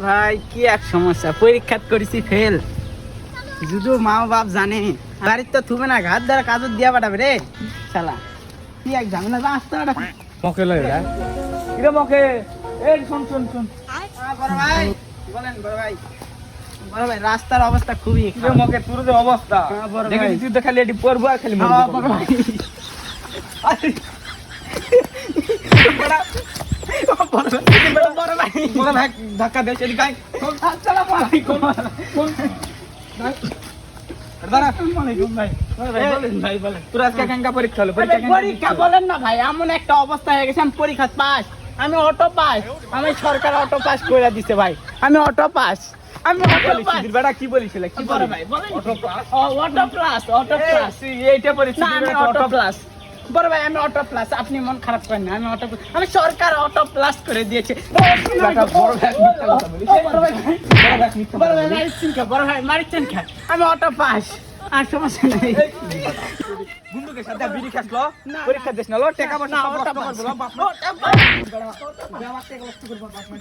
ভাই কি এক সমস্যা, পরীক্ষা করেছি ফেল, যদিও মা বাপ জানে বাড়ির তো থুবে না, ঘাট দ্বারা কাজত দিয়া পাঠাবে রে শালা, কি এক ঝামেলা যা আসতে না মকে লয় রে কিরে মকে এই শুন শুন শুন বড় ভাই বলেন। বড় ভাই রাস্তার অবস্থা খুবই কিরে মকে তোর যে অবস্থা বড় দেখি ভাই। তুই তো খালি এটি পড়বো আর খালি মরবি। বড় ভাই বড় ভাই বড় ভাই ধাক্কা দে এদিকে আয় আসসালামু আলাইকুম কোন দাঁড়া ওয়ালাইকুম ভাই। ভাই বলেন ভাই বলেন তোর আজকে কেঙ্কা পরীক্ষা হলো পরীক্ষা কেঙ্কা পরীক্ষা বলেন না ভাই, এমন একটা অবস্থা হয়ে গেছে, আমি পরীক্ষা পাস, আমি অটো পাস, আমি সরকার অটো পাস করে দিছে ভাই, আমি অটো পাস, আমি অটো পাস। বেটা কি বলিছিল কি বড় বড় ভাই বলেন auto plus auto plus, auto plus এইটা পরীক্ষা না, আমি অটো প্লাস। বড় ভাই আমি অটো প্লাস, আপনি মন খারাপ করেন না, আমি অটো, আমি সরকার অটো প্লাস করে দিয়েছে। বড় ভাই মিথ্যা কথা বলিস বড় ভাই বড় ভাই মিথ্যা বড় কথা ভাই বলিস মারিচ্ছেন কে? বড় ভাই মারিচ্ছেন কে? আমি অটো পাস, আর সমস্যা নেই। বন্ধুকে সাথে বিড়ি খাসলো না, পরীক্ষা দিস না লো টাকা পয়সা না, সব অটো নষ্ট পাস। করবো বাপ মা অটো পাস। আমার টাকা নষ্ট করবো বাপ মা